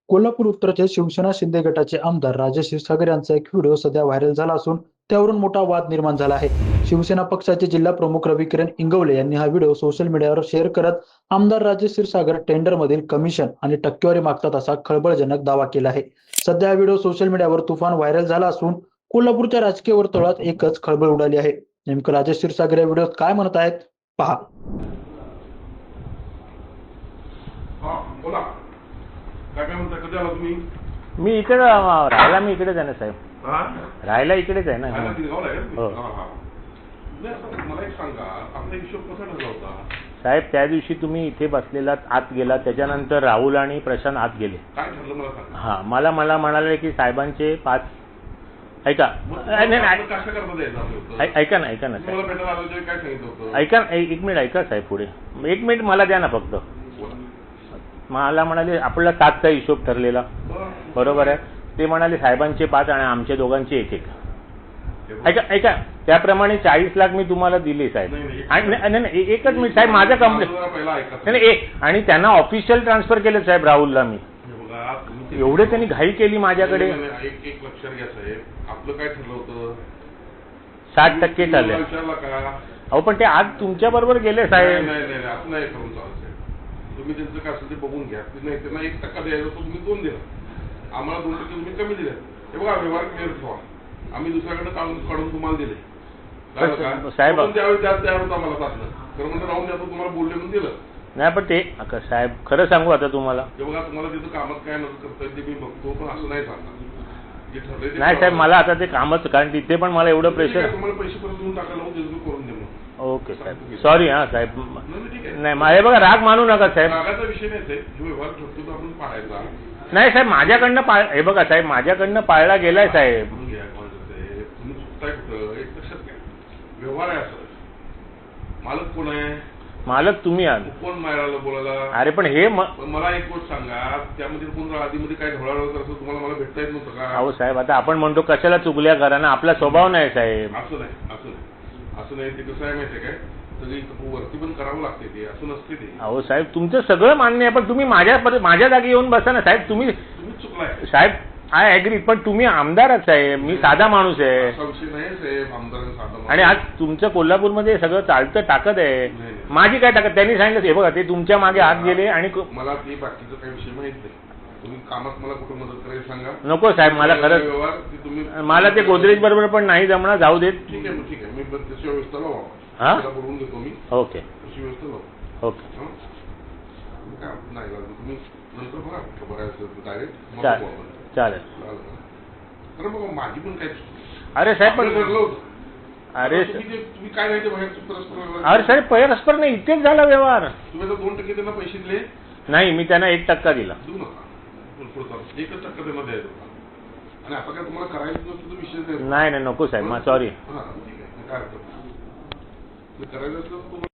कोल्हापूर उत्तरचे शिवसेना शिंदे गटाचे आमदार राजेश क्षीरसागर यांचा एक व्हिडिओ सध्या व्हायरल झाला असून त्यावरून मोठा वाद निर्माण झाला आहे. शिवसेना पक्षाचे जिल्हा प्रमुख रविकिरण इंगवले यांनी हा व्हिडिओ सोशल मीडियावर शेअर करत आमदार राजेश क्षीरसागर टेंडरमधील कमिशन आणि टक्केवारी मागतात असा खळबळजनक दावा केला आहे. सध्या हा व्हिडिओ सोशल मीडियावर तुफान व्हायरल झाला असून कोल्हापूरच्या राजकीय वर्तुळात एकच खळबळ उडाली आहे. नेमकं राजेश क्षीरसागर या व्हिडिओत काय म्हणत आहेत पहा. बोला काय काय म्हणता. कधी आला तुम्ही? मी इकडे राहायला मी इकडेच आहे ना साहेब. हा? राहायला इकडेच आहे ना. राहायला गिरगावला आहे का हो. तुम्ही? हा. नाही, आता मला एक सांगा, आपला हिशोब कसा ठरला होता? साहेब त्या दिवशी तुम्ही इथे बसलेलात, आत गेला, त्याच्यानंतर राहुल आणि प्रशांत आत गेले. काय ठरलं मला सांगा. हा मला म्हणाले की साहेबांचे 5 ऐका नाही कशा करता द्यायचं आपलं होतं? ऐका ना तुम्हाला साहेब, भेटायला आलो तेव्हा काय सांगितलं होतं? ऐका एक मिनिट ऐका साहेब, पुढे 1 मिनिट मला द्या ना फक्त. बोला. मला म्हणाले आपला 7चा हिशोब ठरलेला बरोबर आहे. ते म्हणाले साहेबांचे 5 आणि आमचे दोघांचे 1-1. ऐका त्याप्रमाणे 40 लाख मी तुम्हाला दिले साहेब. नाही एकच मिनिट साहेब, माझं कंप्लेंट नाही आणि त्यांना ऑफिशियल ट्रान्सफर केलं साहेब राहुलला मी. एवढे त्यांनी घाई केली माझ्याकडे. एक लक्षात घ्या साहेब, आपलं काय ठरलं होतं? 60% ठरले. विचारला का? अहो पण ते आज तुमच्या बरोबर गेले साहेब. नाही असं नाही करून चालत. तुम्ही त्यांचं काय असेल ते बघून घ्या. नाही त्यांना 1% द्यायचा तो तुम्ही 2 दिला, आम्हाला 2% तुम्ही कमी दिले. हे बघा व्यवहार क्लिअर ठेवा. आम्ही दुसऱ्याकडे काढून तुम्हाला दिले साहेब. त्यावेळी त्यावर होतं आम्हाला साधलं तर म्हणजे राहून द्या, तुम्हाला बोलले म्हणून दिलं नाही. पण ते साहेब खरं सांगू आता तुम्हाला, हे बघा तुम्हाला तिथं कामात काय नसं करता येईल ते मी बघतो, पण असं नाही सांगणार. जे ठरलंय ते नाही साहेब, मला आता ते कामच, कारण तिथे पण मला एवढं प्रेशर. तुम्हाला पैसे परत देऊन टाकायला करून देऊ. ओके साहेब, सॉरी. हा साहेब, ठीक आहे. नाही हे बघा राग मानू नका साहेब. रागाचा विषय नाही साहेब, जो व्यवहार ठरतो तो आपण पाळायचा. नाही साहेब, माझ्याकडनं हे बघा साहेब, माझ्याकडनं पाळला गेलाय साहेब. तुम्ही चुकताय कुठं एक लक्षात घ्या. व्यवहार आहे असं. मालक कोण आहे? मालक तुम्ही आहात. कोण मारायला बोलायला? अरे पण हे मला एक गोष्ट सांगा, त्यामध्ये कोण आधीमध्ये काय ढवळाढवळ करतो तुम्हाला मला भेटता येत नव्हतं का? अहो साहेब, आता आपण म्हणतो कशाला चुगल्या करा ना, आपला स्वभाव नाही साहेब. असं नाही ते कसं आहे माहितीये काय, सगळी वरती पण करावं लागते ते, असं नसते ते. अहो साहेब, तुमचं सगळं मान्य आहे, पण तुम्ही माझ्या जागी येऊन बसा ना साहेब. तुम्ही चुकलाय साहेब. आय ॲग्री, पण तुम्ही आमदारच साहेब, मी साधा माणूस आहे. असा विषय नाही साहेब, आमदार साधा. आणि आज तुमचं कोल्हापूरमध्ये सगळं चालतं टाकत आहे. माझी काय टाकत? त्यांनी सांगितलं हे बघा, ते तुमच्या मागे हात गेले. आणि मला ते बाकीचं काही विषय माहित नाही. तुम्ही कामात मला कुठं मदत करायला सांगा. नको साहेब, मला खरंच मला ते गोदरेज बरोबर पण नाही जमणार, जाऊ देत. ठीक आहे मी तशी व्यवस्था लावा. हा बोलवून घेतो मी. ओके तशी व्यवस्था लावा. ओके काय नाही तुम्ही नंतर बघा खबर आहे डायरेक्ट चालेल. तर मग माझी पण काय. अरे साहेब पण ठरलं होतं. अरे तुम्ही काय नाही ते बाहेर परस्पर. अरे साहेब, परस्पर नाही, इथेच झाला व्यवहार. तुम्ही आता 2% त्यांना पैसे दिले. नाही, मी त्यांना 1% दिला. देऊ नका. 1% त्यांना द्यायचं. आणि आता काय तुम्हाला करायचं नसतं तो विषय नाही नको साहेब, सॉरी. हा ठीक आहे, काय हरकत नाही. करायचं असलं तर